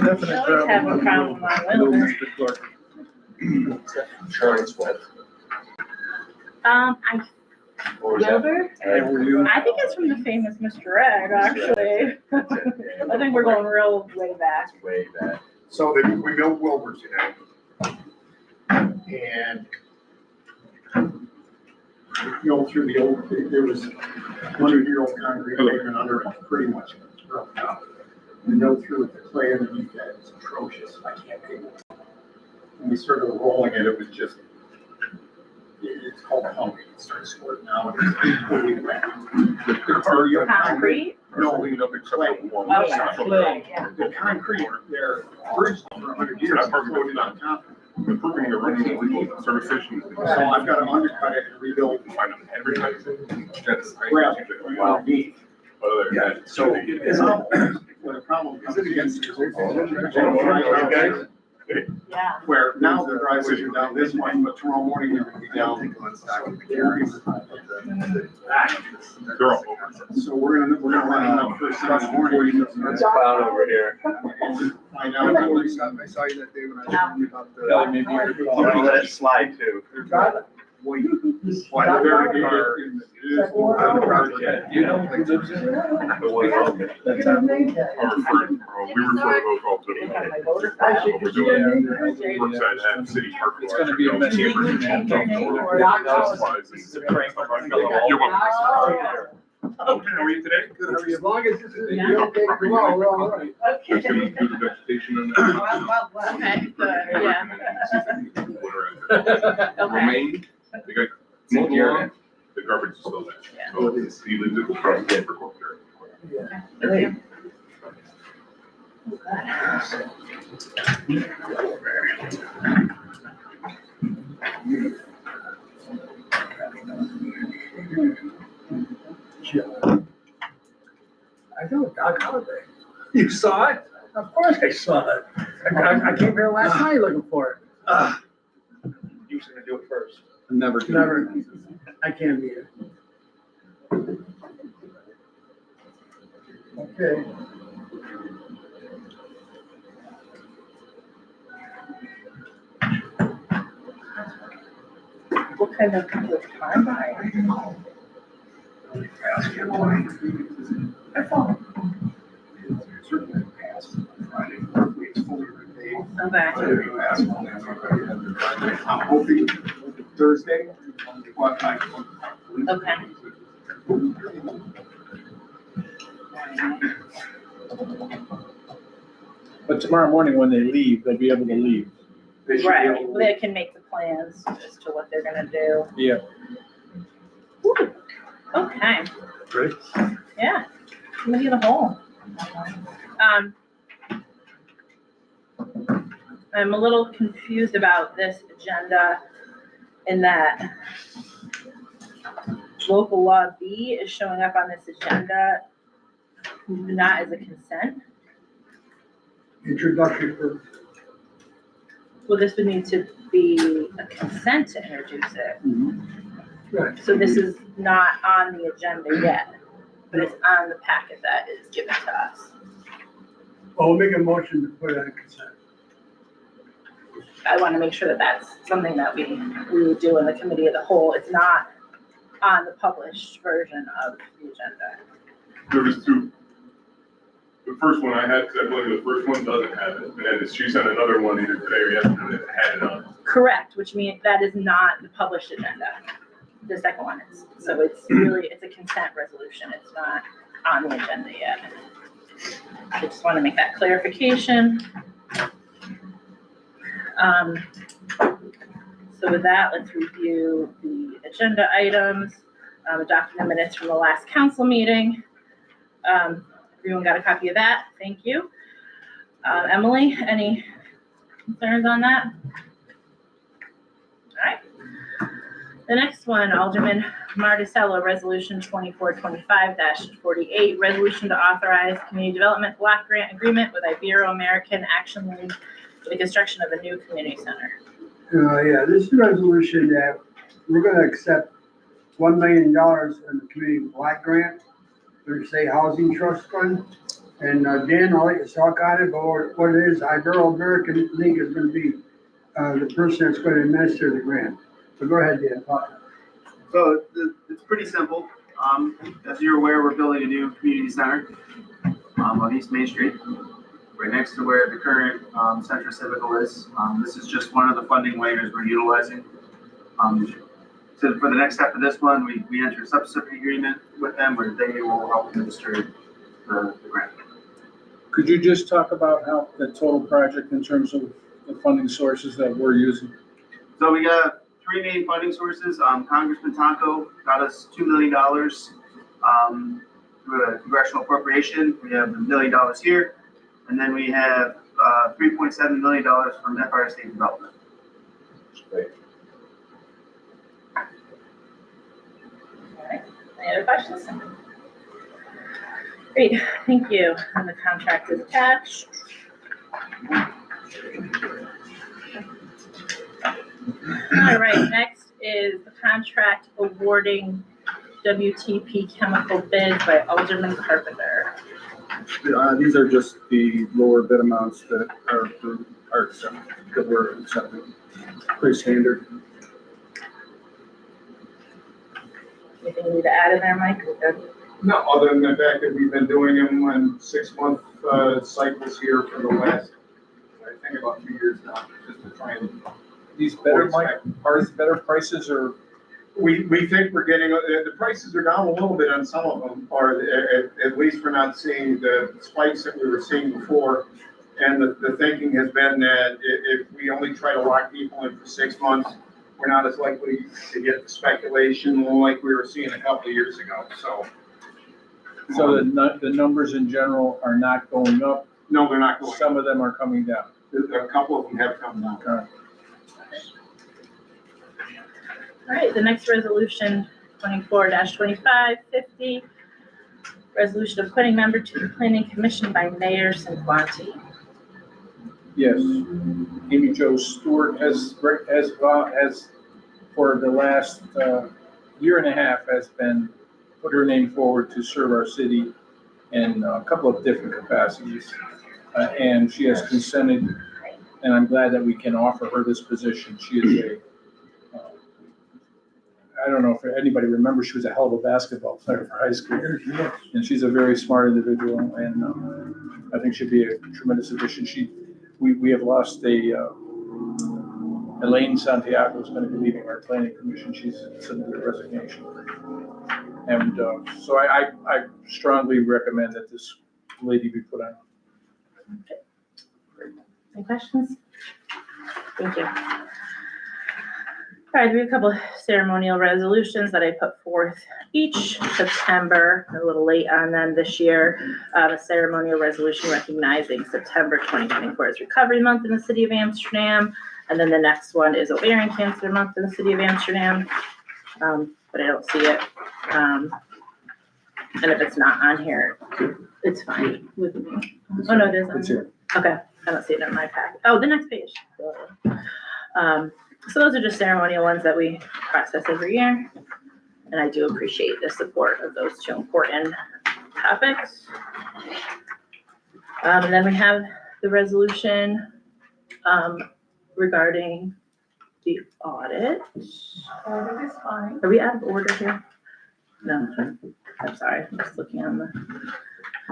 I always have a problem on Wilbur. Charlotte's Web. I Or is that? Wilbur? I think it's from the famous Mr. Ed, actually. I think we're going real way back. Way back. So we built Wilbur today. And you go through the old, there was 100-year-old concrete pavement under it, pretty much broken up. We go through with the clay underneath that, it's atrocious, I can't pave it. When we started rolling it, it was just, it's called hungry, it started squirting out. Concrete? No, Cleaned up except for one. Okay. the concrete, they're bridged for 100 years. That part we put on top. Improving the running illegal service stations. So I've got to undercut it and rebuild Find them advertising. That's gravel great. underneath. Other than that, So, it's when a problem comes against Yeah. where now the driveways are down this way, but tomorrow morning they're gonna be down. they're all over. So we're gonna run it up first thing in the morning. There's a cloud over here. Find out. I saw you that day when I was telling you about the. Kelly, maybe you're gonna let it slide too. Why the barricade in the- You know who lives in it? The one over there. We refer those all to the. What we're doing, Brookside had city park. It's gonna be a mess. You're welcome. Okay, how are you today? As long as this is, Yeah. you okay, we're all right. Just gonna do the vegetation and then. Okay, good, yeah. Romaine, they got mowed lawn, the garbage is still there. Yeah. Oh, it is. He lives in the front gate for corporate. Hey. I know, Doc Holiday. You saw it? Of course I saw it. I came here last night looking for it. You're gonna do it first. Never. I can't be it. Okay. What kind of time are you? Certainly passed Friday, it's fully repaved. Okay. I'm hoping Thursday, but I. Okay. But tomorrow morning when they leave, they'll be able to leave. They should be Right, able to- they can make the plans as to what they're gonna do. Yeah. Whew. Okay, Great. yeah, committee of the whole. I'm a little confused about this agenda in that local law B is showing up on this agenda not as a consent. Introduction for. Well, this would need to be a consent to introduce it. Right. So this is not on the agenda yet, but it's on the packet that is given to us. I'll make a motion to put it on consent. I want to make sure that that's something that we would do in the committee of the whole. It's not on the published version of the agenda. There was two. The first one I had, because I believe the first one doesn't have it, and then she sent another one either today or yesterday that had it on. Correct, which means that is not the published agenda. The second one is. So it's really, it's a consent resolution. It's not on the agenda yet. I just want to make that clarification. So with that, let's review the agenda items, adopting the minutes from the last council meeting. Everyone got a copy of that? Thank you. Emily, any concerns on that? All right. The next one, Alderman Marticello, Resolution 2425-48, resolution to authorize community development block grant agreement with Ibero-American Action League for the construction of a new community center. Yeah, this is a resolution that we're gonna accept $1 million in the community block grant through, say, Housing Trust Fund. And Dan, I'll let you talk on it, but what it is, Ibero-American League is gonna be the person that's gonna administer the grant. So go ahead, Dan, talk. So it's pretty simple. As you're aware, we're building a new community center on East Main Street, right next to where the current Central Civical is. This is just one of the funding waivers we're utilizing. So for the next step of this one, we enter a subsidy agreement with them where they will help administer the grant. Could you just talk about how the total project in terms of the funding sources that we're using? So we got three main funding sources. Congressman Tonko got us $2 million through a congressional appropriation. We have $1 million here. And then we have $3.7 million from Empire State Development. All right, any other questions? Great, thank you. And the contract is attached. All right, next is the contract awarding WTP chemical bids by Alderman Carpenter. These are just the lower bid amounts that are that we're accepting. Pretty standard. Anything you need to add in there, Mike? We're good. No, other than the fact that we've been doing them in 6-month cycles here for the last, I think about 2 years now, just to try and. These better, Mike, are these better prices or? We think we're getting, the prices are down a little bit on some of them, or at least we're not seeing the spikes that we were seeing before. And the thinking has been that if we only try to lock people in for 6 months, we're not as likely to get the speculation like we were seeing a couple of years ago, so. So the numbers in general are not going up, No, they're not going. some of them are coming down. A couple of them have come down. Okay. All right, the next resolution, 24-2550, resolution appointing member to the planning commission by Mayor Sanquanti. Yes, Amy Jo Stewart has for the last year and a half has been put her name forward to serve our city in a couple of different capacities. And she has consented, and I'm glad that we can offer her this position. She is I don't know if anybody remembers, she was a hell of a basketball player for high school. And she's a very smart individual, and I think she'd be a tremendous addition. We have lost Elaine Santiago is going to be leaving our planning commission. She's submitted a resignation. And so I strongly recommend that this lady be put on. Any questions? Thank you. All right, we have a couple of ceremonial resolutions that I put forth each September, a little late on them this year. A ceremonial resolution recognizing September 2024 as Recovery Month in the City of Amsterdam. And then the next one is Ovarian Cancer Month in the City of Amsterdam. But I don't see it. And if it's not on here, it's fine with me. Oh, no, it is on It's here. Okay, I don't see it in my pack. Oh, the next page. So those are just ceremonial ones that we process every year. And I do appreciate the support of those two important topics. And then we have the resolution regarding the audit. Audit is fine. Are we out of order here? No, I'm sorry, I'm just looking on the,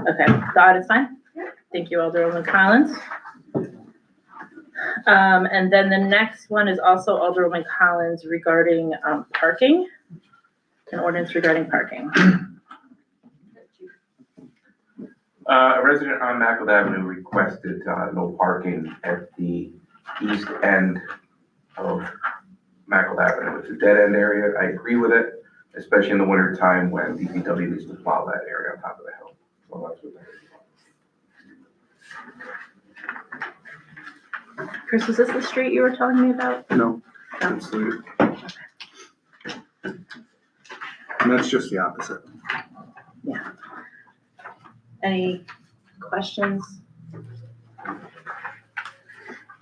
okay, the audit's fine? Thank you, Alderwoman Collins. And then the next one is also Alderwoman Collins regarding parking, an ordinance regarding parking. A resident on Mackle Avenue requested no parking at the east end of Mackle Avenue. It's a dead end area. I agree with it, especially in the winter time when DPW needs to plow that area on top of the hill. So that's what that is. Chris, was this the street you were telling me about? No, absolutely. And that's just the opposite. Yeah. Any questions?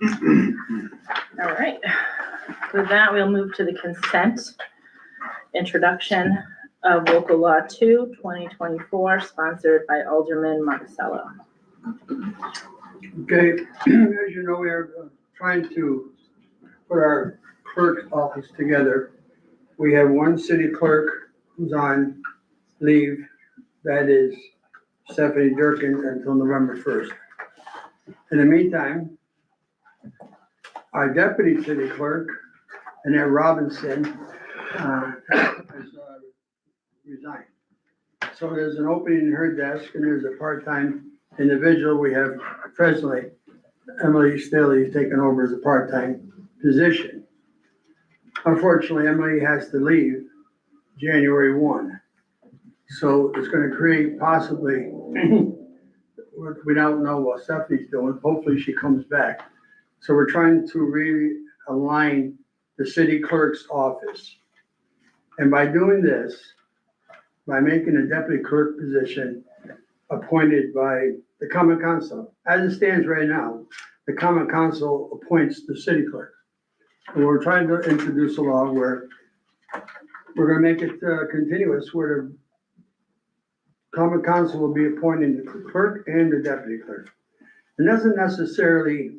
All right. With that, we'll move to the consent. Introduction of Local Law 2, 2024, sponsored by Alderman Marticello. Okay, as you know, we are trying to put our clerk's office together. We have one city clerk who's on leave, that is Stephanie Durkin, until November 1st. In the meantime, our deputy city clerk, Annette Robinson, has resigned. So there's an opening in her desk, and there's a part-time individual we have presently. Emily Staley is taking over as a part-time position. Unfortunately, Emily has to leave January 1. So it's gonna create possibly, we don't know what Stephanie's doing. Hopefully she comes back. So we're trying to realign the city clerk's office. And by doing this, by making a deputy clerk position appointed by the common council, as it stands right now, the common council appoints the city clerk. And we're trying to introduce a law where we're gonna make it continuous, where the common council will be appointing the clerk and the deputy clerk. It doesn't necessarily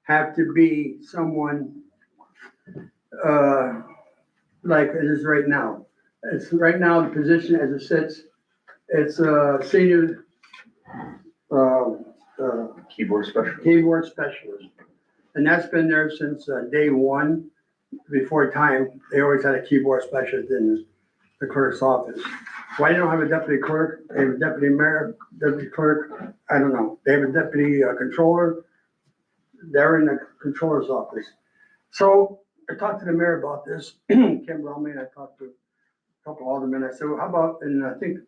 have to be someone like it is right now. It's right now, the position as it sits, it's a senior Keyboard specialist. keyboard specialist. And that's been there since day one. Before time, they always had a keyboard specialist in the clerk's office. Why they don't have a deputy clerk? They have a deputy mayor, deputy clerk, I don't know. They have a deputy controller. They're in the controller's office. So I talked to the mayor about this, Kim Bromley, and I talked to a couple of aldermen. I said, well, how about, and I think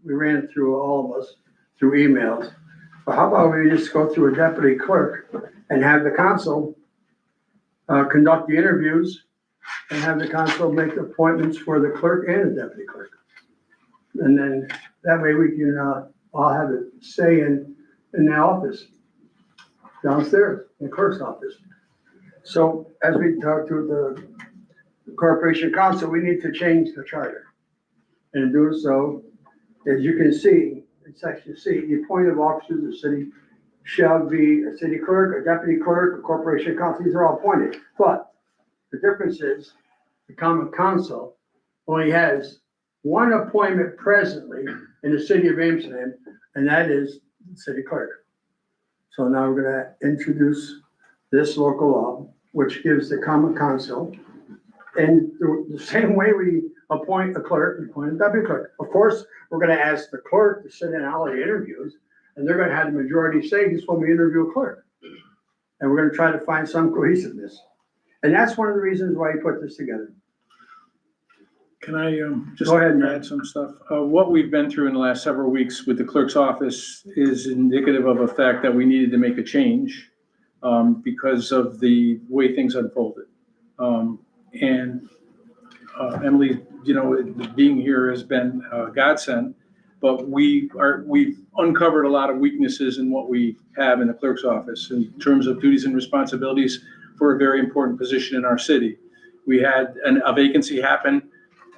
we ran it through all of us through emails, but how about we just go through a deputy clerk and have the council conduct the interviews and have the council make appointments for the clerk and the deputy clerk. And then that way we can all have a say in the office downstairs, in the clerk's office. So as we talk to the corporation council, we need to change the charter. And in doing so, as you can see in section C, the appointed officers of the city shall be a city clerk, a deputy clerk, a corporation council. These are all appointed. But the difference is the common council only has one appointment presently in the city of Amsterdam, and that is the city clerk. So now we're gonna introduce this local law, which gives the common council, and the same way we appoint a clerk, we appoint a deputy clerk. Of course, we're gonna ask the clerk to sit in all the interviews, and they're gonna have the majority say just when we interview a clerk. And we're gonna try to find some cohesiveness. And that's one of the reasons why you put this together. Can I just Go ahead, Matt. add some stuff? What we've been through in the last several weeks with the clerk's office is indicative of a fact that we needed to make a change because of the way things unfolded. And Emily, being here has been a godsend, but we've uncovered a lot of weaknesses in what we have in the clerk's office in terms of duties and responsibilities for a very important position in our city. We had a vacancy happen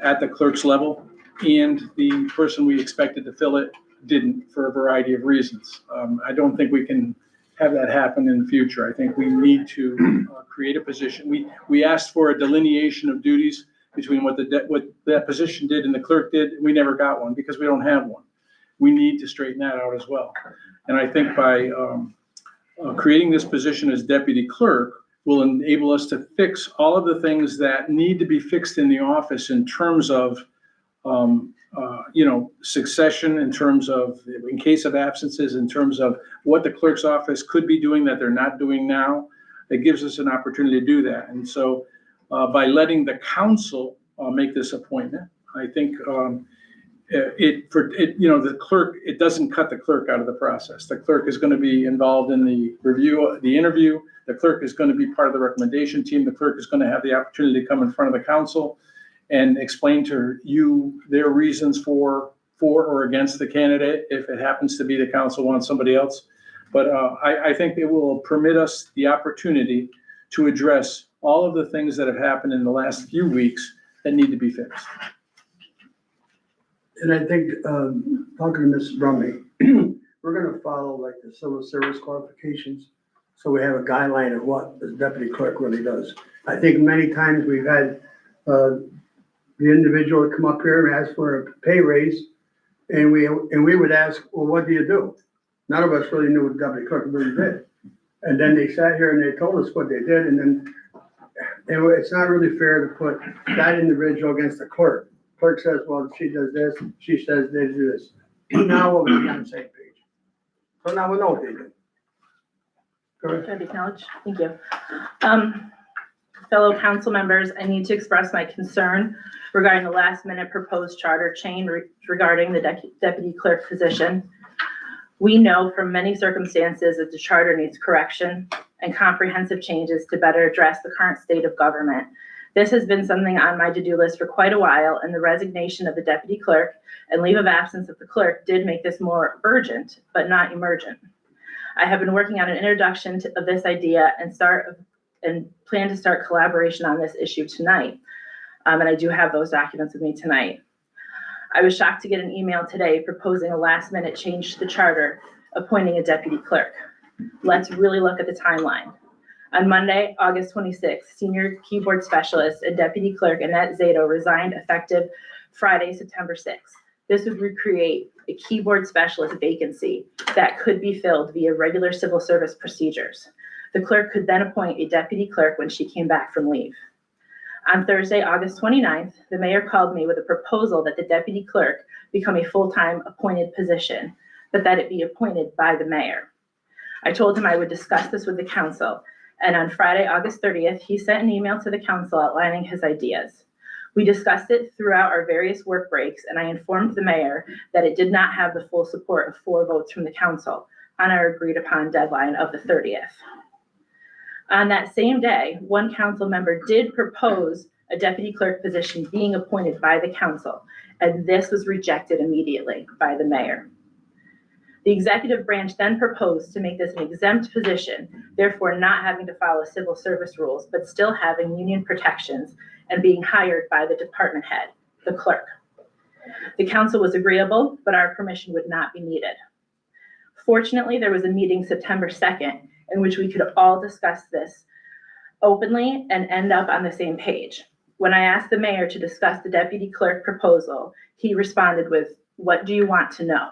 at the clerk's level, and the person we expected to fill it didn't for a variety of reasons. I don't think we can have that happen in the future. I think we need to create a position. We asked for a delineation of duties between what that position did and the clerk did. We never got one because we don't have one. We need to straighten that out as well. And I think by creating this position as deputy clerk will enable us to fix all of the things that need to be fixed in the office in terms of, succession, in terms of, in case of absences, in terms of what the clerk's office could be doing that they're not doing now. It gives us an opportunity to do that. And so by letting the council make this appointment, I think the clerk, it doesn't cut the clerk out of the process. The clerk is going to be involved in the review, the interview. The clerk is going to be part of the recommendation team. The clerk is going to have the opportunity to come in front of the council and explain to you their reasons for or against the candidate, if it happens to be the council wants somebody else. But I think it will permit us the opportunity to address all of the things that have happened in the last few weeks that need to be fixed. And I think, talking to Ms. Brumley, we're we're gonna follow like the civil service qualifications. So we have a guideline of what the deputy clerk really does. I think many times we've had, the individual come up here and ask for a pay raise. And we would ask, well, what do you do? None of us really knew what deputy clerk really did. And then they sat here and they told us what they did, and then it's not really fair to put that individual against the clerk. Clerk says, well, she does this, she says they do this. Now we'll be on the same page. So now we know what they do. Correct? Should I be acknowledged? Thank you. Fellow council members, I need to express my concern regarding the last minute proposed charter change regarding the deputy clerk position. We know from many circumstances that the charter needs correction and comprehensive changes to better address the current state of government. This has been something on my to-do list for quite a while, and the resignation of the deputy clerk and leave of absence of the clerk did make this more urgent, but not emergent. I have been working on an introduction of this idea and plan to start collaboration on this issue tonight. And I do have those documents with me tonight. I was shocked to get an email today proposing a last minute change to the charter, appointing a deputy clerk. Let's really look at the timeline. On Monday, August 26th, senior keyboard specialist and deputy clerk Annette Zato resigned effective Friday, September 6th. This would recreate a keyboard specialist vacancy that could be filled via regular civil service procedures. The clerk could then appoint a deputy clerk when she came back from leave. On Thursday, August 29th, the mayor called me with a proposal that the deputy clerk become a full-time appointed position, but that it be appointed by the mayor. I told him I would discuss this with the council, and on Friday, August 30th, he sent an email to the council outlining his ideas. We discussed it throughout our various work breaks, and I informed the mayor that it did not have the full support of 4 votes from the council on our agreed upon deadline of the 30th. On that same day, one council member did propose a deputy clerk position being appointed by the council, and this was rejected immediately by the mayor. The executive branch then proposed to make this an exempt position, therefore not having to follow civil service rules, but still having union protections and being hired by the department head, the clerk. The council was agreeable, but our permission would not be needed. Fortunately, there was a meeting September 2nd in which we could all discuss this openly and end up on the same page. When I asked the mayor to discuss the deputy clerk proposal, he responded with, "What do you want to know?"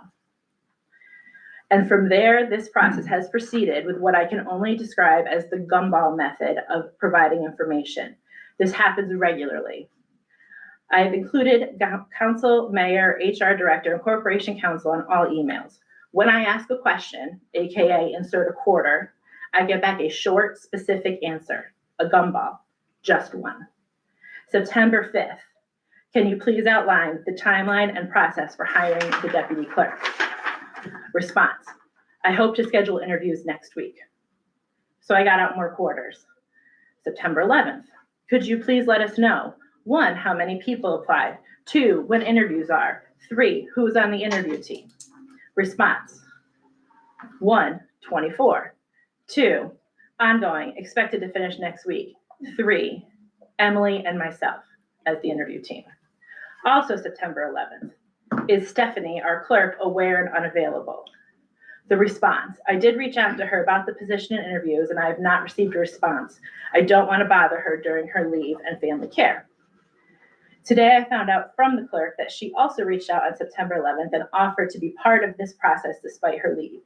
And from there, this process has proceeded with what I can only describe as the gumball method of providing information. This happens regularly. I have included council, mayor, HR director, and corporation counsel on all emails. When I ask a question, AKA insert a quarter, I get back a short, specific answer, a gumball, just one. September 5th, can you please outline the timeline and process for hiring the deputy clerk? Response, I hope to schedule interviews next week. So I got out more quarters. September 11th, could you please let us know, 1, how many people applied, 2, when interviews are, 3, who's on the interview team? Response, 1, 24, 2, ongoing, expected to finish next week, 3, Emily and myself as the interview team. Also September 11th, is Stephanie, our clerk, aware and unavailable? The response, I did reach out to her about the position and interviews, and I have not received a response. I don't want to bother her during her leave and family care. Today, I found out from the clerk that she also reached out on September 11th and offered to be part of this process despite her leave.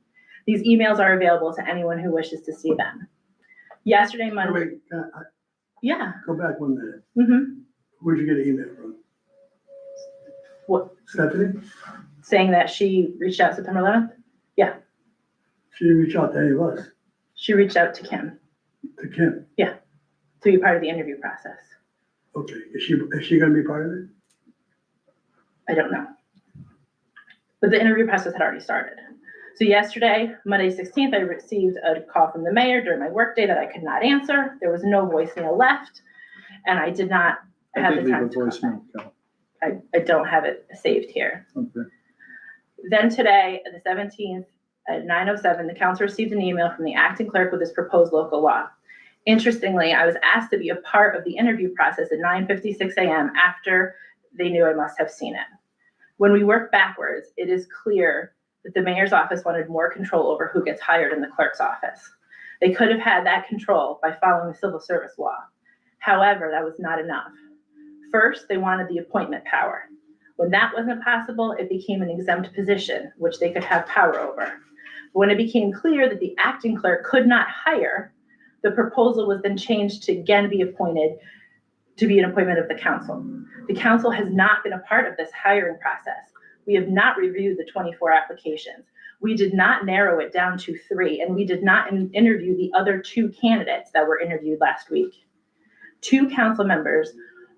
These emails are available to anyone who wishes to see them. Yesterday, Monday. Wait, Yeah. go back 1 minute. Mm-hmm. Where'd you get an email from? What, Stephanie? saying that she reached out September 11th? She didn't reach out to any of us, She reached out to Kim to Kim. to be part of the interview process. Okay, is she gonna be part of it? I don't know. But the interview process had already started. So yesterday, Monday 16th, I received a call from the mayor during my workday that I could not answer. There was no voicemail left, and I did not I have did the leave a time to call back. voicemail, Cal. I don't have it saved here. Okay. Then today, the 17th, at 9:07, the council received an email from the acting clerk with this proposed local law. Interestingly, I was asked to be a part of the interview process at 9:56 a.m. after they knew I must have seen it. When we work backwards, it is clear that the mayor's office wanted more control over who gets hired in the clerk's office. They could have had that control by following the civil service law. However, that was not enough. First, they wanted the appointment power. When that wasn't possible, it became an exempt position, which they could have power over. But when it became clear that the acting clerk could not hire, the proposal was then changed to again be appointed to be an appointment of the council. The council has not been a part of this hiring process. We have not reviewed the 24 applications. We did not narrow it down to 3, and we did not interview the other 2 candidates that were interviewed last week. 2 council members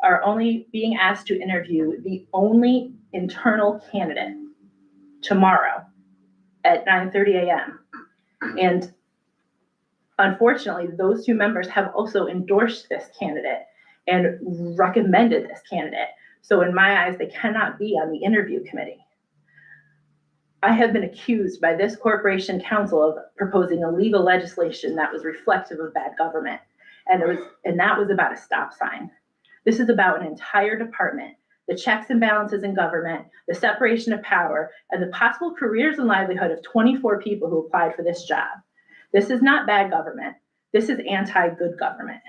are only being asked to interview the only internal candidate tomorrow at 9:30 a.m. And unfortunately, those 2 members have also endorsed this candidate and recommended this candidate. So in my eyes, they cannot be on the interview committee. I have been accused by this corporation council of proposing illegal legislation that was reflective of bad government. And that was about a stop sign. This is about an entire department, the checks and balances in government, the separation of power, and the possible careers and livelihood of 24 people who applied for this job. This is not bad government. This is anti-good government.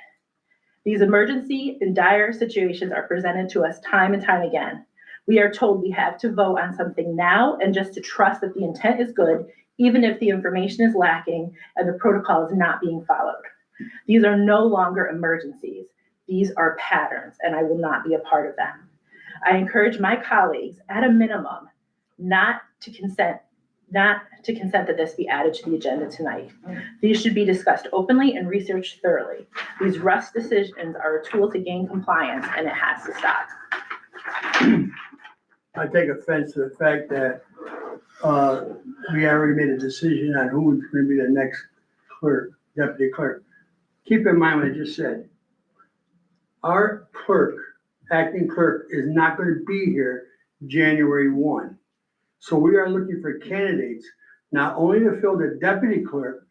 These emergency and dire situations are presented to us time and time again. We are told we have to vote on something now and just to trust that the intent is good, even if the information is lacking and the protocol is not being followed. These are no longer emergencies. These are patterns, and I will not be a part of them. I encourage my colleagues, at a minimum, not to consent that this be added to the agenda tonight. These should be discussed openly and researched thoroughly. These rush decisions are a tool to gain compliance, and it has to stop. I take offense to the fact that we already made a decision on who is going to be the next clerk, deputy clerk. Keep in mind what I just said. Our clerk, acting clerk, is not going to be here January 1. So we are looking for candidates, not only to fill the deputy clerk,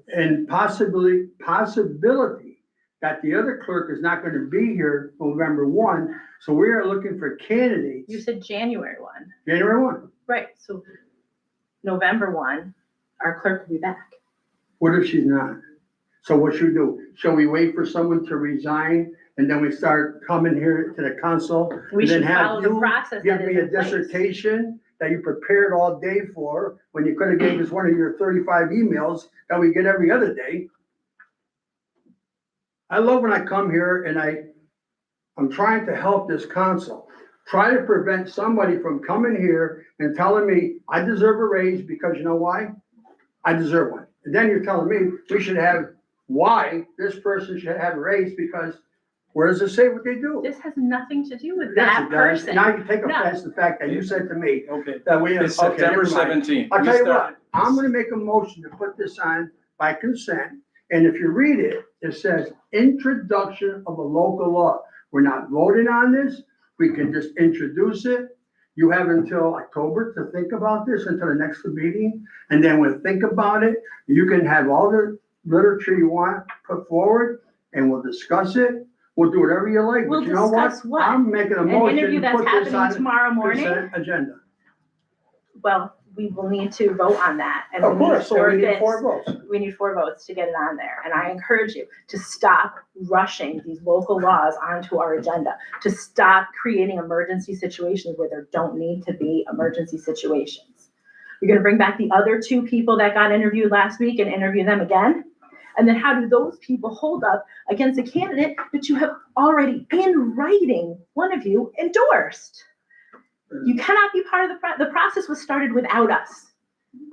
and possibility that the other clerk is not going to be here November 1. So we are looking for candidates. You said January 1. January 1. Right, so November 1, our clerk will be back. What if she's not? So what should we do? Shall we wait for someone to resign and then we start coming here to the council? We and then should have follow the you process give that me is a in place. dissertation that you prepared all day for, when you could have gave us one of your 35 emails that we get every other day. I love when I come here and I'm trying to help this council. Try to prevent somebody from coming here and telling me I deserve a raise because you know why? I deserve one. And then you're telling me we should have why this person should have a raise because where does it say what they do? This has nothing to do with Yes, that it does. person. Now you take No. offense to the fact that you said to me Okay, that we. it's okay, September never mind. 17th. I'll We tell you start- what, I'm gonna make a motion to put this on by consent. And if you read it, it says introduction of a local law. We're not voting on this. We can just introduce it. You have until October to think about this, until the next meeting. And then we'll think about it. You can have all the literature you want put forward and we'll discuss it. We'll do whatever you like. We'll But you know what? discuss what? I'm making a An motion interview to that's put this happening on tomorrow morning? consent agenda. Well, we will need to vote on that. And Of we need course, so we four need votes. 4 votes. We need 4 votes to get it on there. And I encourage you to stop rushing these local laws onto our agenda, to stop creating emergency situations where there don't need to be emergency situations. You're gonna bring back the other 2 people that got interviewed last week and interview them again? And then how do those people hold up against a candidate that you have already in writing, one of you endorsed? You cannot be part of the process was started without us.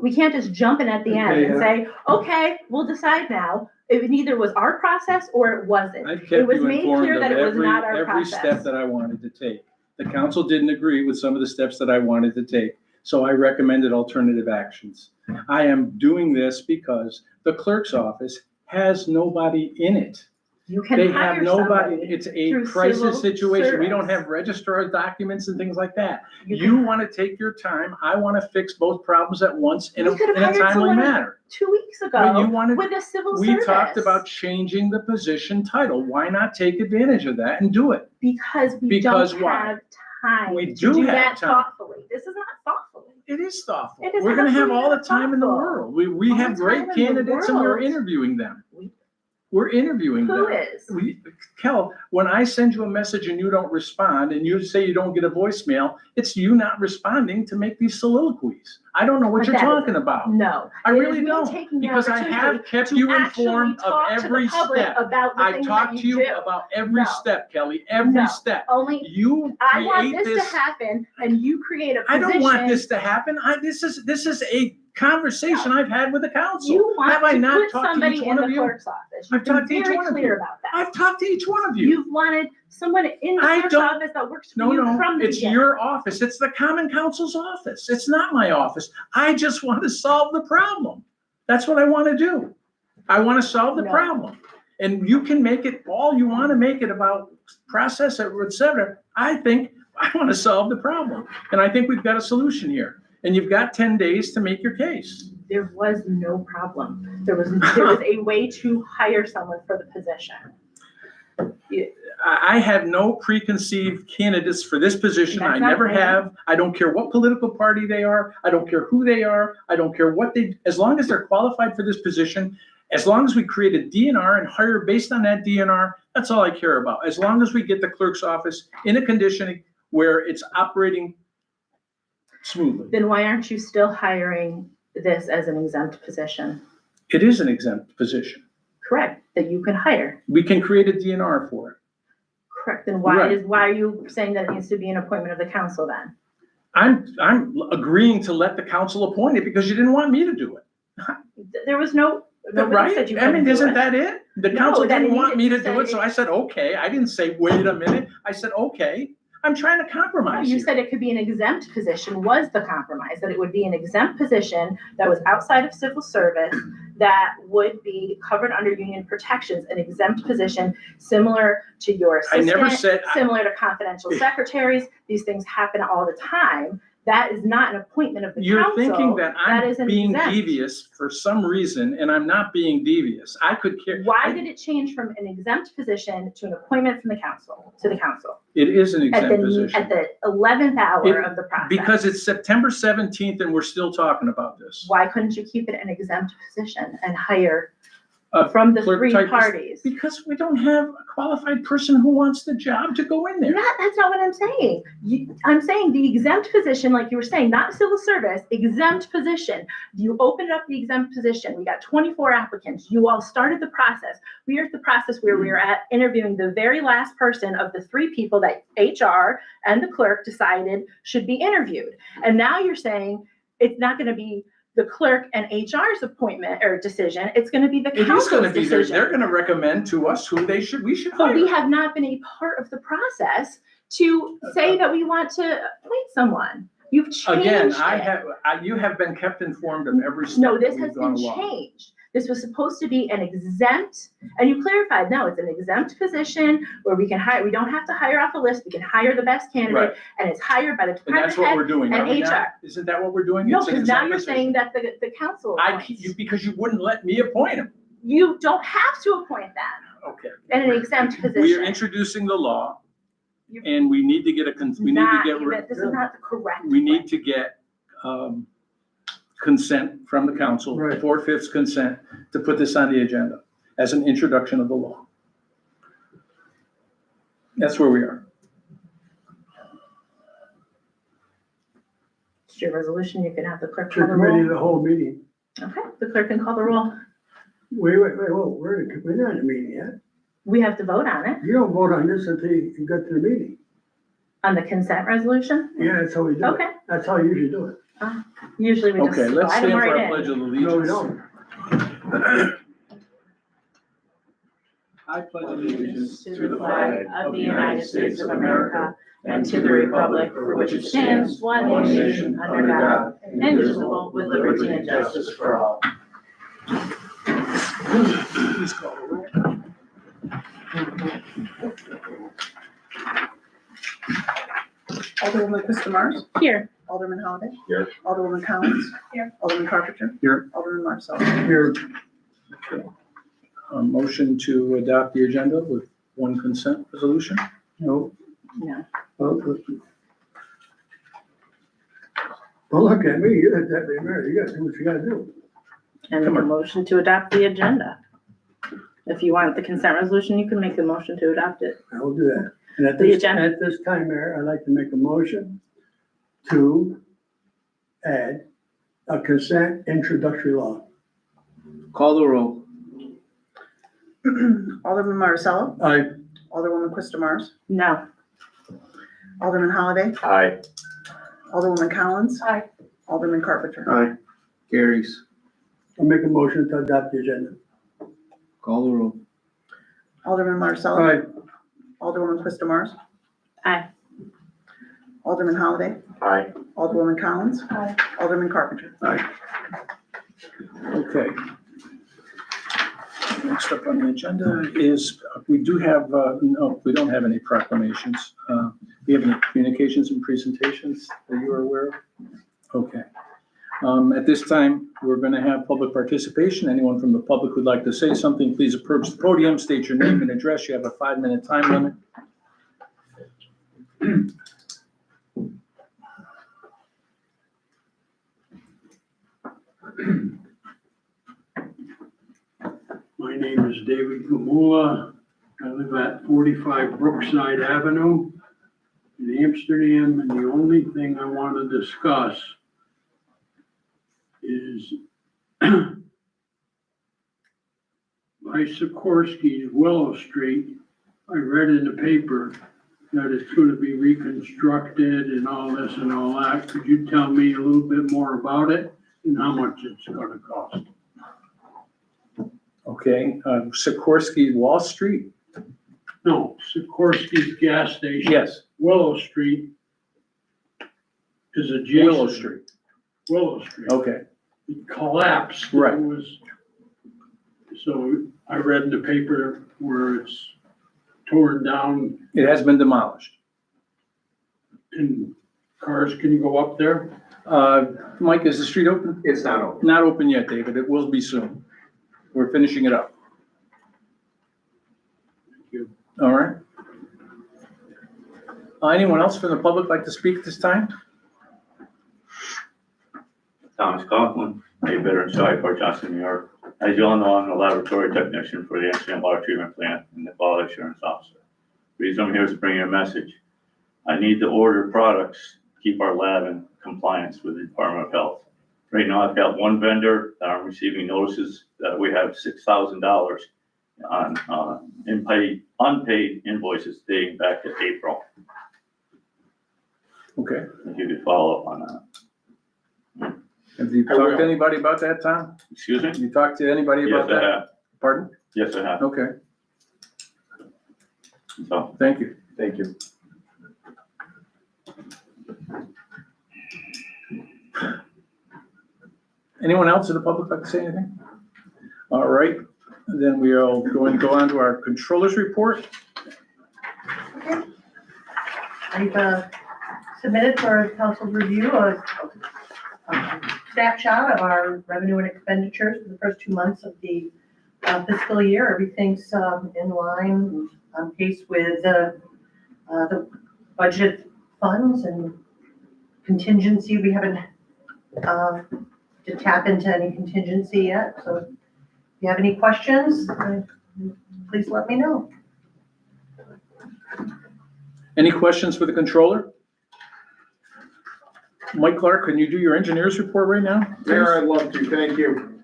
We can't just jump in at the end Okay, and say, okay, we'll decide now. It either was our process or it wasn't. I've It kept was you made informed clear of that it was not our every step process. that I wanted to take. The council didn't agree with some of the steps that I wanted to take, so I recommended alternative actions. I am doing this because the clerk's office has nobody in it. You can They have hire nobody, somebody. it's a through crisis civil situation. We don't service. have registrar documents and things like that. You You can- want to take your time. I want to fix both problems at once in We could have a hired timely someone manner. 2 weeks When ago you wanted, with a civil we service. talked about changing the position title. Why not take advantage of that and do it? Because we Because don't why? have time We to do do have that time. thoughtfully. This is not thoughtfully. It is thoughtful. It is We're gonna have all the absolutely time in the thoughtful. world. We All the have great time in the candidates and we're world. interviewing them. We- We're interviewing them. Who is? Kel, when I send you a message and you don't respond and you say you don't get a voicemail, it's you not responding to make these soliloquies. I don't know what But you're that is- talking about. No. I It is really me don't, taking the because I have opportunity kept to you actually informed of talk to the every public step. About the I things talked that to you do. about every No. step, Kelly, every No. step. Only, You I want create this this. to happen and you create a I position. don't want this to happen. This is a conversation I've had with the council. You want Have I to not put talked to somebody each in one the of you? clerk's office. I've You've been talked to each very one of clear you. about that. I've talked to each one of you. You've wanted someone in the I clerk's don't- office that works for No, you no, from the it's beginning. your office. It's the common council's office. It's not my office. I just want to solve the problem. That's what I want to do. I want to solve the No. problem. And you can make it all you want to make it about process, et cetera. I think I want to solve the problem. And I think we've got a solution here. And you've got 10 days to make your case. There was no problem. There was a way to hire someone for the position. I have no preconceived candidates for this position. I That's not never fair. have. I don't care what political party they are. I don't care who they are. I don't care what they, as long as they're qualified for this position, as long as we create a DNR and hire based on that DNR, that's all I care about. As long as we get the clerk's office in a condition where it's operating smoothly. Then why aren't you still hiring this as an exempt position? It is an exempt position. Correct, that you can hire. We can create a DNR for it. Correct, then Right. why are you saying that it needs to be an appointment of the council then? I'm agreeing to let the council appoint it because you didn't want me to do it. There was nobody Right? said you I couldn't mean, do isn't it. that it? The No, council that didn't it want me to needed- do it, so I said, okay. I didn't say, wait a minute. I said, okay. I'm trying to No, compromise you here. said it could be an exempt position was the compromise, that it would be an exempt position that was outside of civil service, that would be covered under union protections, an exempt position similar to your I never assistant, said, similar to confidential secretaries. These things happen all the time. That is not an appointment of the you're council. thinking that That is I'm an being exempt. devious for some reason, and I'm not being devious. I could care. Why did it change from an exempt position to an appointment from the council, to the council? It is an At exempt the position. 11th hour It- of the process? Because it's September 17th and we're still talking about this. Why couldn't you keep it an exempt position and hire A from the clerk three type- parties? Because we don't have a qualified person who wants the job to go in there. That's not what I'm saying. I'm saying the exempt position, like you were saying, not civil service, exempt position. You opened up the exempt position. We got 24 applicants. You all started the process. We are at the process where we are at interviewing the very last person of the three people that HR and the clerk decided should be interviewed. And now you're saying it's not going to be the clerk and HR's appointment or decision. It's going to be the It is council's gonna be, they're decision. gonna recommend to us who we should But we hire. have not been a part of the process to say that we want to appoint someone. You've changed Again, it. you have been kept informed of every step No, that this we've has gone been along. changed. This was supposed to be an exempt, and you clarified, no, it's an exempt position where we can hire, we don't have to hire off a list, we can hire the best Right, candidate, and it's hired by the and department that's what head. we're doing, and are we not? HR. Isn't that what we're doing? No, It's an because now exempt you're position. saying that the council appoints. Because you wouldn't let me appoint him. You don't have to appoint them Okay. in an exempt We are position. introducing the law, You're and we need to get we need to Not get, even- This is not the correct. we way. need to get, consent from the council, Right. 4/5 consent, to put this on the agenda as an introduction of the law. That's where we are. It's your resolution, you can have the clerk To call the committee roll. the whole meeting. Okay, the clerk can call the roll. Whoa, we're not in the meeting yet. We have to vote on it, You don't vote on this until you get to the meeting. on the consent resolution. Yeah, that's how we do it. Okay, That's how you usually do it. usually we just Okay, let's slide stand them for our right pledge in. of No, allegiance. we don't. I pledge allegiance To the flag of the United States of America and to the republic for which it stands, one nation, under God, indivisible, with liberty and justice for all. Please call the roll. Alderwoman Christomars, Here, Alderman Holliday. Here. Alderwoman Collins. Here. Alderman Carpenter. Here. Alderman Marcel. Here, A motion to adopt the agenda with one consent resolution. no. no, Oh, Well, look at me, you're the deputy mayor, you gotta do what you gotta do. And make a motion to adopt the agenda. If you want the consent resolution, you can make the motion to adopt it. I will do that. And at The this, agenda. at this time, Mayor, I'd like to make a motion to add a consent introductory law. Call the roll. Alderman Marticello? Aye. Alderwoman Quista Mars? No. Alderman Holliday? Aye. Alderwoman Collins? Aye. Alderman Carpenter? Aye. Carries. I'll make a motion to adopt the agenda. Call the roll. Alderman Marticello? Aye. Alderwoman Quista Mars? Aye. Alderman Holliday? Aye. Alderwoman Collins? Aye. Alderman Carpenter? Okay. Next up on the agenda is, we do have, no, we don't have any proclamations. Do we have any communications and presentations that you are aware of? Okay. At this time, we're going to have public participation. Anyone from the public who'd like to say something, please approach the podium, state your name and address. You have a 5-minute time limit. My name is David Gamula. I live at 45 Brookside Avenue in Amsterdam, and the only thing I want to discuss is by Sikorsky's Willow Street. I read in the paper that it's going to be reconstructed and all this and all that. Could you tell me a little bit more about it and how much it's going to cost? Okay, Sikorsky Wall Street? No, Sikorsky's gas station. Yes, Willow Street is adjacent. Willow Street. Willow Street. Okay, It collapsed. Right. It was, so I read in the paper where it's torn down it has been demolished. and cars can go up there. Mike, is the street open? It's not open. Not open yet, David. It will be soon. We're finishing it up. Thank you. All right. Anyone else from the public like to speak at this time? Thomas Coughlin, a veteran site for Johnson, New York. As you all know, I'm a laboratory technician for the Amsterdam Water Treatment Plant and the quality assurance officer. The reason I'm here is to bring you a message. I need to order products to keep our lab in compliance with the Department of Health. Right now, I've got one vendor that I'm receiving notices that we have $6,000 on unpaid invoices dating back to April. Okay. If you could follow up on that. Have you talked to anybody about that, Tom? Excuse me? Have you talked to anybody Yes, about I that? have. Pardon? Yes, I have. Okay, So, thank you. Thank you. Anyone else in the public like to say anything? All right, then we are going to go on to our controller's report. I've submitted for council's review a snapshot of our revenue and expenditures for the first 2 months of the fiscal year. Everything's in line, on pace with the budget funds and contingency. We haven't to tap into any contingency yet, so if you have any questions, please let me know. Any questions for the controller? Mike Clark, can you do your engineer's report right now? Mayor, I'd love to, thank you.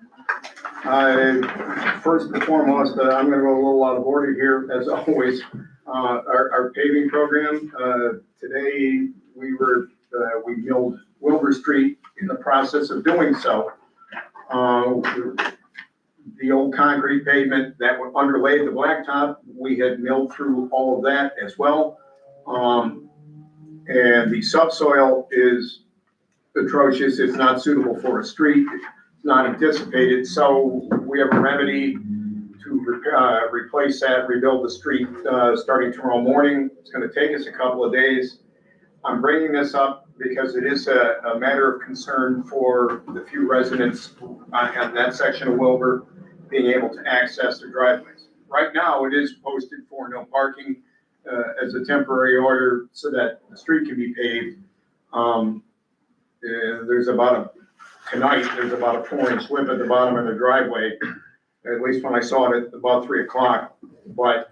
First and foremost, I'm gonna go a little out of order here, as always. Our paving program, today, we milled Wilbur Street in the process of doing so. The old concrete pavement that underlaid the blacktop, we had milled through all of that as well. And the subsoil is atrocious. It's not suitable for a street. It's not anticipated. So we have a remedy to replace that, rebuild the street starting tomorrow morning. It's going to take us a couple of days. I'm bringing this up because it is a matter of concern for the few residents on that section of Wilbur being able to access their driveways. Right now, it is posted for no parking as a temporary order so that the street can be paved. there's about there's about a 4-inch lip at the bottom of the driveway. At least when I saw it at about 3 o'clock, but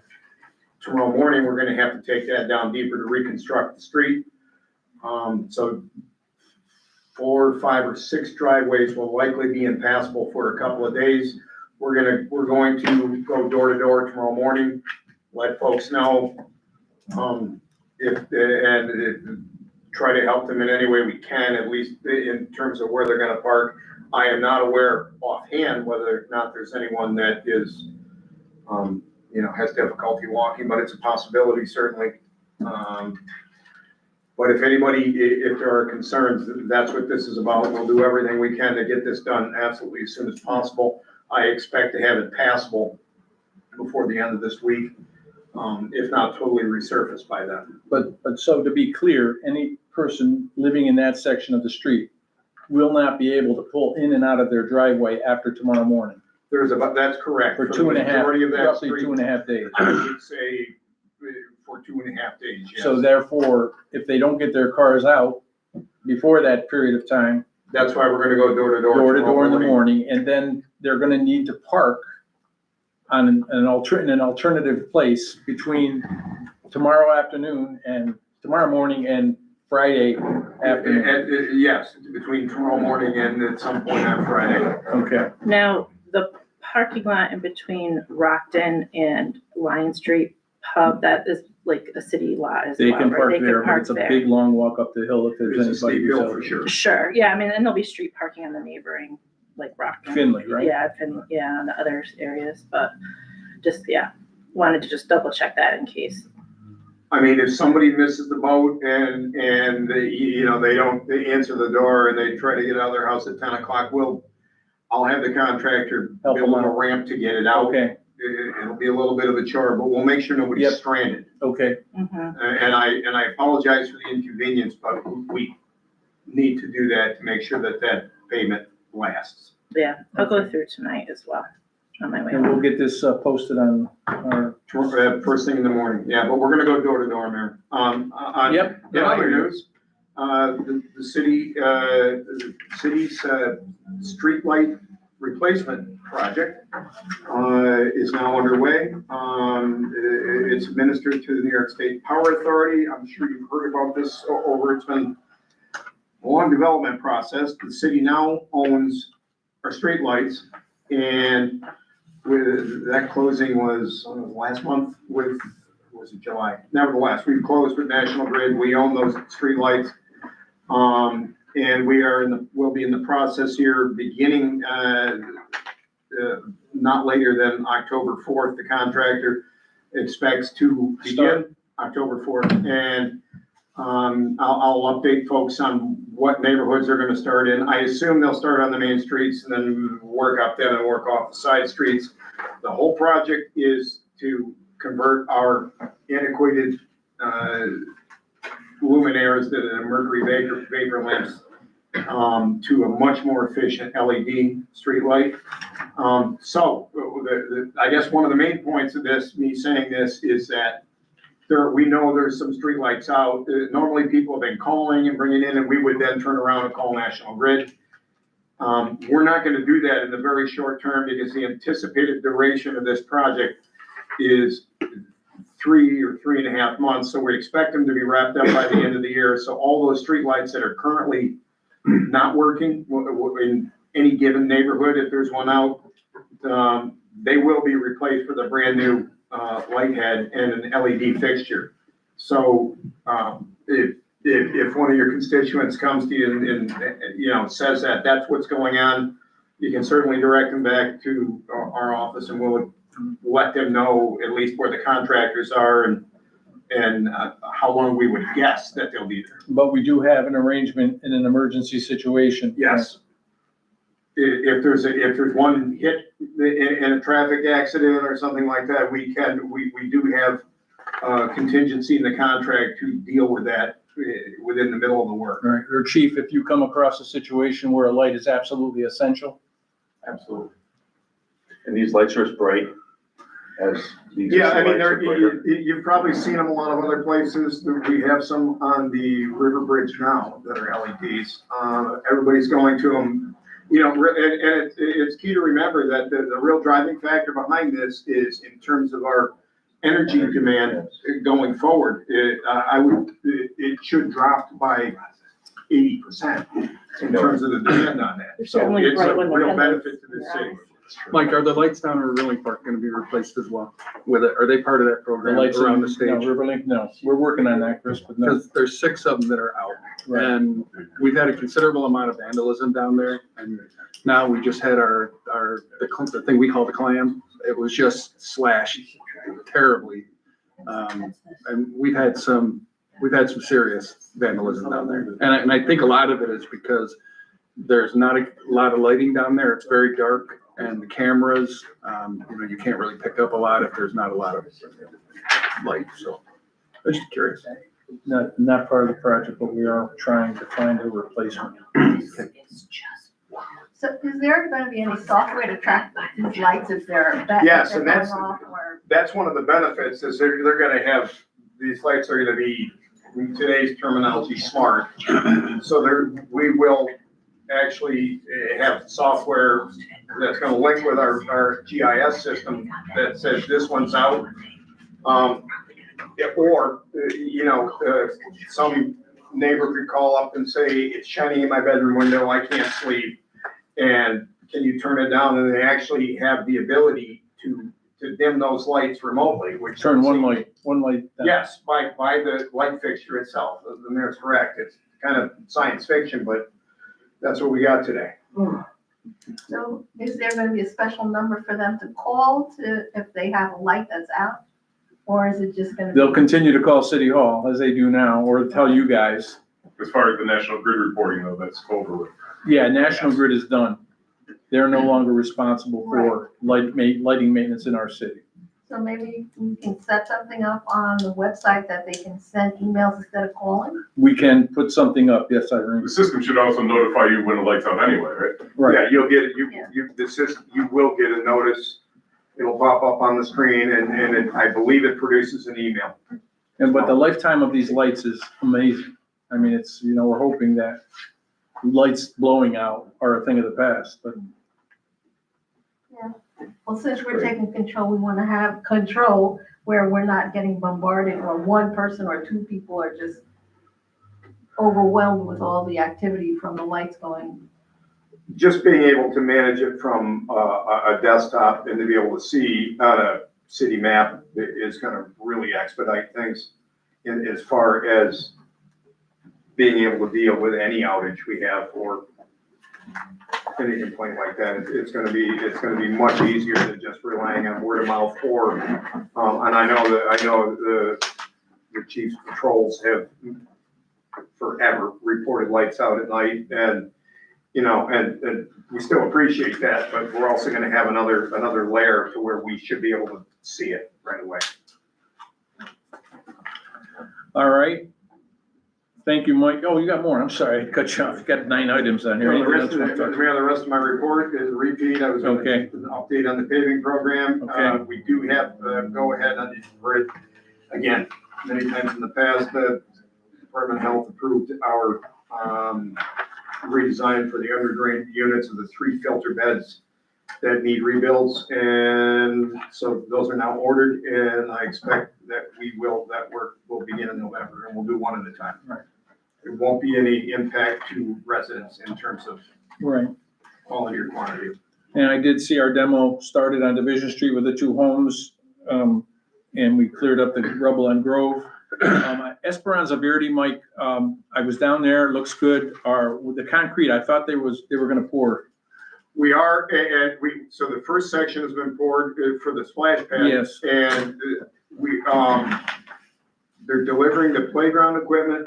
tomorrow morning, we're gonna have to take that down deeper to reconstruct the street. So 4, 5, or 6 driveways will likely be impassable for a couple of days. We're going to go door to door tomorrow morning, let folks know, try to help them in any way we can, at least in terms of where they're gonna park. I am not aware offhand whether or not there's anyone that is, has difficulty walking, but it's a possibility certainly. But if there are concerns, that's what this is about. We'll do everything we can to get this done absolutely as soon as possible. I expect to have it passable before the end of this week, if not totally resurfaced by then. But so to be clear, any person living in that section of the street will not be able to pull in and out of their driveway after tomorrow morning. That's correct. For the 2.5, majority of that roughly street, 2.5 days. I would say for 2.5 days, yes. So therefore, if they don't get their cars out before that period of time, That's why we're gonna go door to door. door to door in the morning, and then they're gonna need to park on an alternative place between tomorrow morning and Friday afternoon. Yes, between tomorrow morning and at some point on Friday. Okay. Now, the parking lot in between Rockton and Lion Street Pub, that is like a city lot as They well, can right? park They can there, but park it's a there. big, long walk up the hill if there's It's a anybody steep who's hill out. for sure. Sure, yeah, I mean, and there'll be street parking on the neighboring, like Rockton. Finley, right? Yeah, Finley, yeah, on the other areas, but just, yeah, wanted to just double check that in case. I mean, if somebody misses the boat and they answer the door and they try to get out of their house at 10 o'clock, I'll have the contractor Help build them a out. ramp to get it out. Okay, It'll be a little bit of a chore, but we'll make sure nobody's Yep. stranded. okay. Mhm. And I apologize for the inconvenience, but we need to do that to make sure that payment lasts. Yeah, I'll go through tonight as well, on my way And home. we'll get this posted on our, First thing in the morning, yeah, but we're gonna go door to door, Mayor. Yep. In other news, the city's streetlight replacement project is now underway. It's administered to the New York State Power Authority. I'm sure you've heard about this it's been a long development process. The city now owns our streetlights, and that closing was last month was it July? Nevertheless, we've closed with National Grid. We own those streetlights. And we'll be in the process here beginning, not later than October 4th. The contractor expects to begin October 4th. And, I'll update folks on what neighborhoods they're gonna start in. I assume they'll start on the main streets and then work up them and work off the side streets. The whole project is to convert our antiquated, luminaires that are mercury vapor lamps, to a much more efficient LED streetlight. I guess one of the main points of me saying this is that we know there's some streetlights out. Normally people have been calling and bringing in, and we would then turn around and call National Grid. We're not gonna do that in the very short term because the anticipated duration of this project is 3 or 3.5 months. So we expect them to be wrapped up by the end of the year. So all those streetlights that are currently not working in any given neighborhood, if there's one out, they will be replaced with a brand new light head and an LED fixture. So if one of your constituents comes to you and says that that's what's going on, you can certainly direct them back to our office, and we'll let them know at least where the contractors are and how long we would guess that they'll be there. but we do have an arrangement in an emergency situation. Yes. If there's one hit in a traffic accident or something like that, we do have contingency in the contract to deal with that within the middle of the work. Right, or chief, if you come across a situation where a light is absolutely essential. Absolutely. And these lights are as bright as these are Yeah, I mean, lights are bigger. you've probably seen them a lot of other places. We have some on the River Bridge now that are LEDs. Everybody's going to them, you know, and it's key to remember that the real driving factor behind this is in terms of our energy demand going forward. It should drop by 80% in terms of the demand on that. So Certainly it's a right when the real headlights- benefit to the city. Mike, are the lights down at Riverlink Park gonna be replaced as well? With it, are they part of that The program lights around in, the no, stage? Riverlink, no. We're working on that, Chris, but no. Because there's 6 of them that are out. Right. And we've had a considerable amount of vandalism down there. And now we just had the thing we call the clam. It was just slashed terribly. And we've had some serious vandalism down there. And I think a lot of it is because there's not a lot of lighting down there. It's very dark. And the cameras, you can't really pick up a lot if there's not a lot of light. So I'm just curious. Not part of the project, but we are trying to find a replacement. So is there gonna be any software to track these lights if they're back? Yes, if and they're that's- going off, or- That's one of the benefits is they're gonna have, these lights are gonna be, in today's terminology, smart. So we will actually have software that's gonna link with our GIS system that says this one's out. Or, some neighbor could call up and say, it's shining in my bedroom window, I can't sleep. And can you turn it down? And they actually have the ability to dim those lights remotely, which. Turn one light down. Yes, by the light fixture itself. The mayor's correct. It's kind of science fiction, but that's what we got today. So is there gonna be a special number for them to call if they have a light that's out? Or is it just gonna? They'll continue to call City Hall as they do now, or tell you guys. As far as the National Grid reporting though, that's over with. Yeah, National Grid is done. They're no longer responsible for lighting maintenance in our city. So maybe we can set something up on the website that they can send emails instead of calling? We can put something up, yes, Irene. The system should also notify you when the light's out anyway, right? Right, Yeah, you'll get it. Yeah. You will get a notice. It'll pop up on the screen and I believe it produces an email. but the lifetime of these lights is amazing. I mean, it's, we're hoping that lights blowing out are a thing of the past, but Well, since we're taking control, we wanna have control where we're not getting bombarded or one person or 2 people are just overwhelmed with all the activity from the lights going. Just being able to manage it from a desktop and to be able to see on a city map is gonna really expedite things in as far as being able to deal with any outage we have or any complaint like that. It's gonna be much easier than just relying on word of mouth or, and I know the chief's patrols have forever reported lights out at night and we still appreciate that, but we're also gonna have another layer to where we should be able to see it right away. all right. Thank you, Mike. Oh, you got more. I'm sorry, I cut you off. You got 9 items on here. The Anything rest else you want to talk the rest of my report is a repeat. I was gonna Okay. give an update on the paving program. Okay. We do have go ahead on the grid. Again, many times in the past, the Department of Health approved our redesign for the underground units of the 3 filter beds that need rebuilds. And so those are now ordered and I expect that that work will begin in November and we'll do one at a time. Right. There won't be any impact to residents in terms of Right. quality or quantity. And I did see our demo started on Division Street with the 2 homes, and we cleared up the rubble on Grove. Esperanza Verde, Mike, I was down there, it looks good. With the concrete, I thought they were gonna pour. We are, so the first section has been poured for the splash pad. Yes. And they're delivering the playground equipment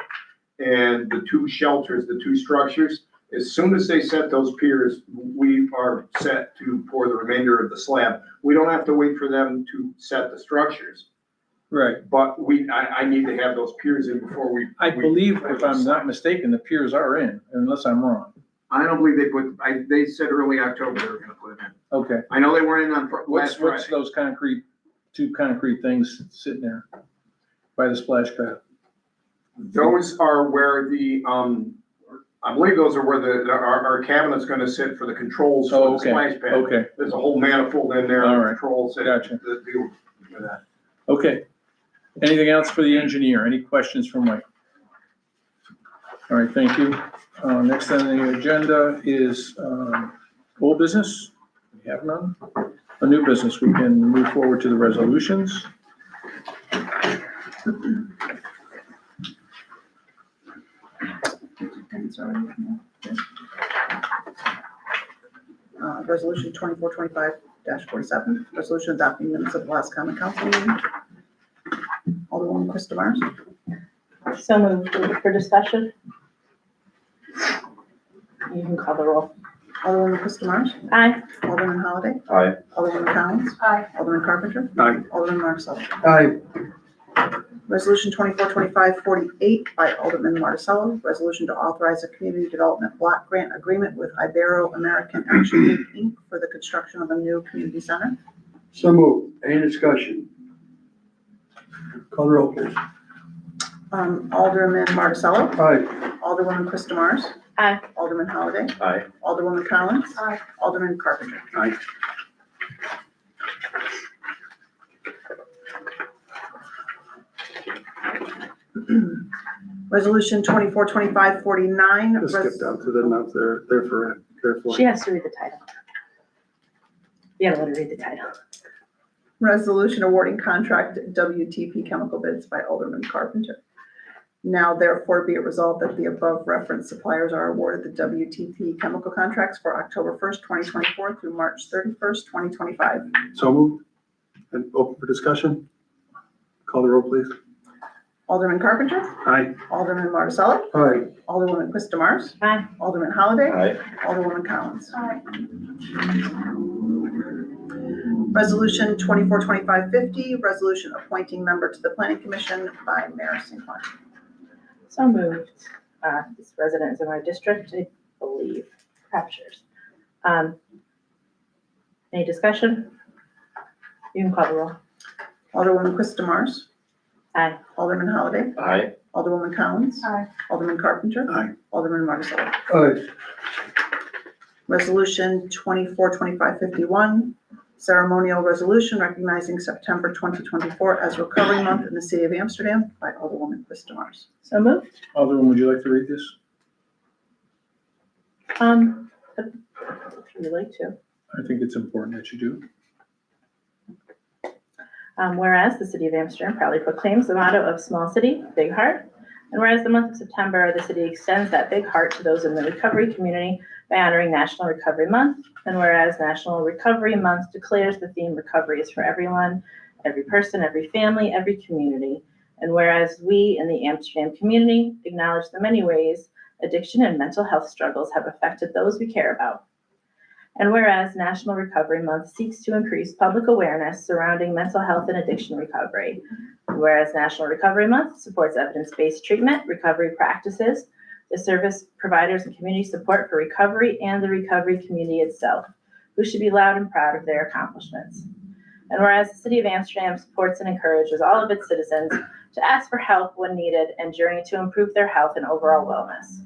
and the 2 shelters, the 2 structures. As soon as they set those piers, we are set to pour the remainder of the slab. We don't have to wait for them to set the structures, Right. but I need to have those piers in before we. I believe, if I'm not mistaken, the piers are in, unless I'm wrong. I don't believe they said early October they were gonna put it in. Okay. I know they weren't in on last What's Friday. those concrete two concrete things sitting there by the splash pad. Those are where the, I believe those are where our cabinet's gonna sit for the controls for Oh, the okay, splash pad. okay, There's a whole manifold in there, All that right. controls it. Gotcha. that do that. okay. Anything else for the engineer? Any questions from Mike? All right, thank you. Next on the agenda is old business. We have none. A new business, we can move forward to the resolutions. Resolution 2425-47, resolution adopting minutes of the last common council meeting. Alderwoman Quista Mars. So moved for discussion. You can call the roll. Alderwoman Quista Mars. Aye. Alderman Holliday. Aye. Alderwoman Collins. Aye. Alderman Carpenter. Aye. Alderman Marticello. Aye. Resolution 2425-48 by Alderman Marticello, resolution to authorize a community development block grant agreement with Ibero-American Action Inc. for the construction of a new community center. So moved. Any discussion? Call the roll, please. Alderman Marticello. Aye. Alderwoman Quista Mars. Aye. Alderman Holliday. Aye. Alderwoman Collins. Aye. Alderman Carpenter. Aye. Resolution 2425-49. Just skip down to the notes there for careful. She has to read the title. You gotta let her read the title. Resolution awarding contract WTP chemical bids by Alderman Carpenter. Now therefore be it resolved that the above referenced suppliers are awarded the WTP chemical contracts for October 1st, 2024 through March 31st, 2025. So moved. And open for discussion. Call the roll, please. Alderman Carpenter. Aye. Alderman Marticello. Aye. Alderwoman Quista Mars. Aye. Alderman Holliday. Aye. Alderwoman Collins. Aye. Resolution 2425-50, resolution appointing member to the planning commission by Mayor St. Clair. So moved. This resident is in our district, I believe, captures. Any discussion? You can call the roll. Alderwoman Quista Mars. Aye. Alderman Holliday. Aye. Alderwoman Collins. Aye. Alderman Carpenter. Aye. Alderman Marticello. Aye. Resolution 2425-51, ceremonial resolution recognizing September 2024 as Recovery Month in the City of Amsterdam by Alderwoman Quista Mars. So moved. Alderman, would you like to read this? If you'd like to. I think it's important that you do. Whereas the City of Amsterdam proudly proclaims the motto of small city, big heart. And whereas the month of September, the city extends that big heart to those in the recovery community by honoring National Recovery Month. And whereas National Recovery Month declares the theme recovery is for everyone, every person, every family, every community. And whereas we in the Amsterdam community acknowledge the many ways addiction and mental health struggles have affected those we care about. And whereas National Recovery Month seeks to increase public awareness surrounding mental health and addiction recovery. And whereas National Recovery Month supports evidence-based treatment, recovery practices, the service providers and community support for recovery, and the recovery community itself, who should be loud and proud of their accomplishments. And whereas the City of Amsterdam supports and encourages all of its citizens to ask for help when needed and journey to improve their health and overall wellness.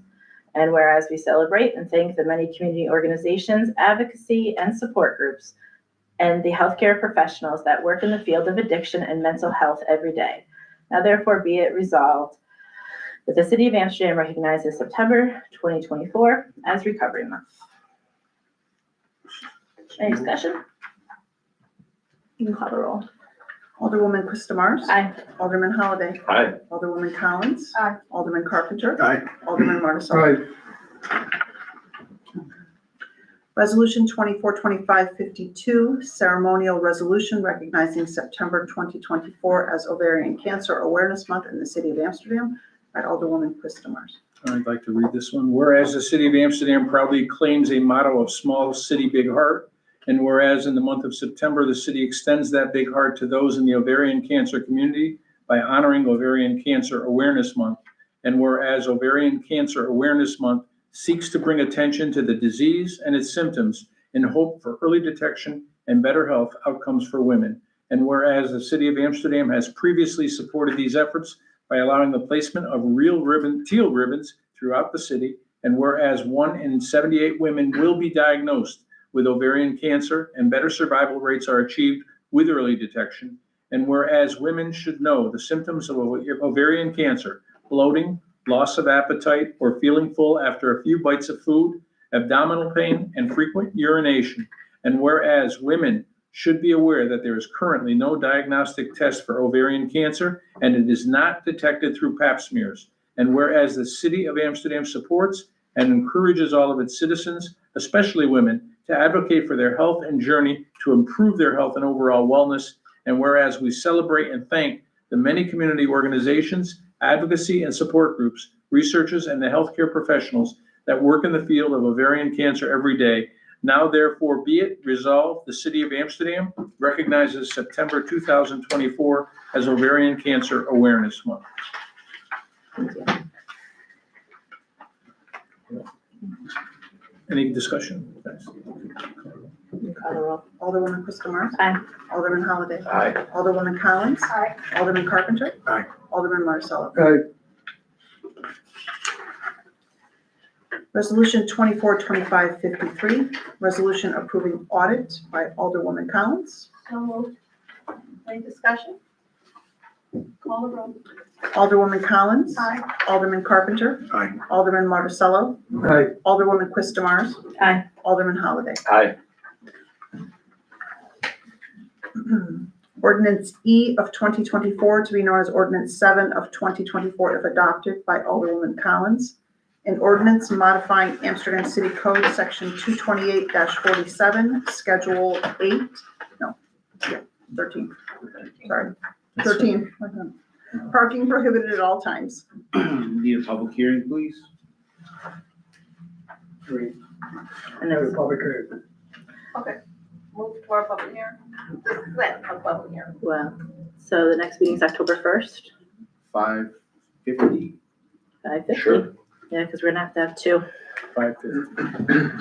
And whereas we celebrate and thank the many community organizations, advocacy, and support groups, and the healthcare professionals that work in the field of addiction and mental health every day. Now therefore be it resolved that the City of Amsterdam recognizes September 2024 as Recovery Month. Any discussion? You can call the roll. Alderwoman Quista Mars. Aye. Alderman Holliday. Aye. Alderwoman Collins. Aye. Alderman Carpenter. Aye. Alderman Marticello. Aye. Resolution 2425-52, ceremonial resolution recognizing September 2024 as Ovarian Cancer Awareness Month in the City of Amsterdam by Alderwoman Quista Mars. I'd like to read this one. Whereas the City of Amsterdam proudly claims a motto of small city, big heart. And whereas in the month of September, the city extends that big heart to those in the ovarian cancer community by honoring Ovarian Cancer Awareness Month. And whereas Ovarian Cancer Awareness Month seeks to bring attention to the disease and its symptoms in hope for early detection and better health outcomes for women. And whereas the city of Amsterdam has previously supported these efforts by allowing the placement of teal ribbons throughout the city, and whereas 1 in 78 women will be diagnosed with ovarian cancer and better survival rates are achieved with early detection, and whereas women should know the symptoms of ovarian cancer: bloating, loss of appetite, or feeling full after a few bites of food, abdominal pain, and frequent urination. And whereas women should be aware that there is currently no diagnostic test for ovarian cancer and it is not detected through pap smears. And whereas the city of Amsterdam supports and encourages all of its citizens, especially women, to advocate for their health and journey to improve their health and overall wellness. And whereas we celebrate and thank the many community organizations, advocacy and support groups, researchers, and the healthcare professionals that work in the field of ovarian cancer every day. Now therefore be it resolved, the city of Amsterdam recognizes September 2024 as Ovarian Cancer Awareness Month. Any discussion? Thanks. Call the roll. Alderwoman Quistamars. Aye. Alderman Holliday. Aye. Alderwoman Collins. Aye. Alderman Carpenter. Aye. Alderman Marticello. Aye. Resolution 242553, resolution approving audit by Alderwoman Collins. So moved. Any discussion? Call the roll. Alderwoman Collins. Aye. Alderman Carpenter. Aye. Alderman Marticello. Aye. Alderwoman Quistamars. Aye. Alderman Holliday. Aye. Ordinance E of 2024 to be known as Ordinance 7 of 2024 if adopted by Alderwoman Collins. An ordinance modifying Amsterdam City Code, Section 228-47, Schedule 13. Sorry, 13. Parking prohibited at all times. Need a public hearing, please? Three. And then Public hearing. Okay. Move to our public hearing. Then, a public hearing. well, so the next meeting is October 1st, 5:50. 5:50. Sure. Yeah, because we're gonna have 2. 5:50.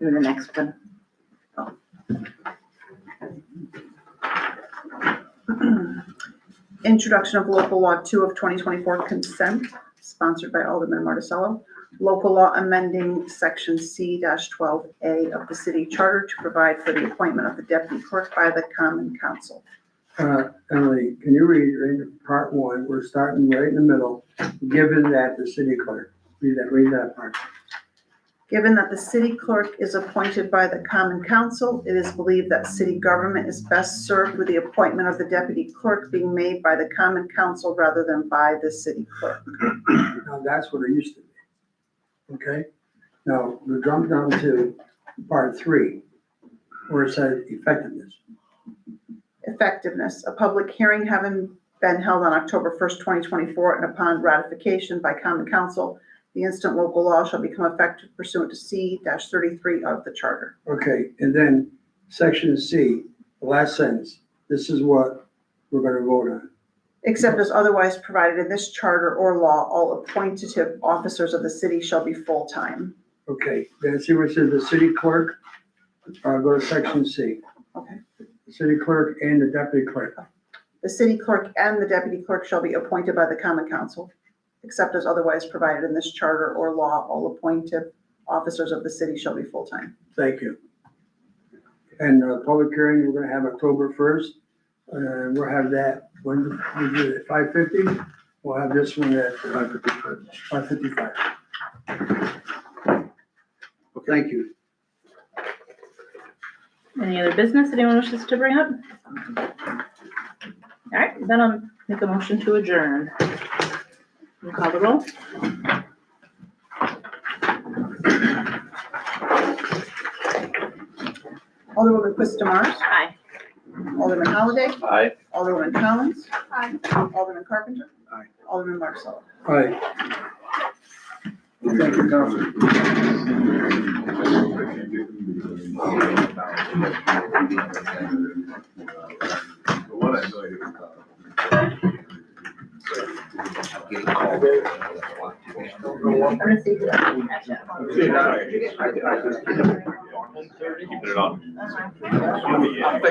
And the next one. Introduction of Local Law 2 of 2024 consent, sponsored by Alderman Marticello. Local law amending Section C-12A of the city charter to provide for the appointment of the deputy clerk by the common council. Emily, can you read part 1? We're starting right in the middle, given that the city clerk. Read that part. Given that the city clerk is appointed by the common council, it is believed that city government is best served with the appointment of the deputy clerk being made by the common council rather than by the city clerk. Now, that's what it used to be. Okay? Now, we jump down to part 3, where it says effectiveness. Effectiveness, a public hearing having been held on October 1st, 2024, and upon ratification by common council, the instant local law shall become effective pursuant to C-33 of the charter. Okay, and then section C, the last sentence, this is what we're gonna vote on. Except as otherwise provided in this charter or law, all appointed officers of the city shall be full-time. Okay, then see where it says the city clerk? Go to section C. Okay. The city clerk and the deputy clerk. The city clerk and the deputy clerk shall be appointed by the common council, except as otherwise provided in this charter or law, all appointed officers of the city shall be full-time. Thank you. And public hearing, we're gonna have October 1st. We'll have that, when, we do it, 5:50? We'll have this one at 5:55. Thank you. Any other business anyone wishes to bring up? All right, then I'll make a motion to adjourn. You call the roll? Alderwoman Quistamars. Aye. Alderman Holliday. Aye. Alderwoman Collins. Aye. Alderman Carpenter. Aye. Alderman Marticello. All right. Thank you, Council. I'm getting called. I'm gonna see. Gotcha. Keeping it on. Uh-huh.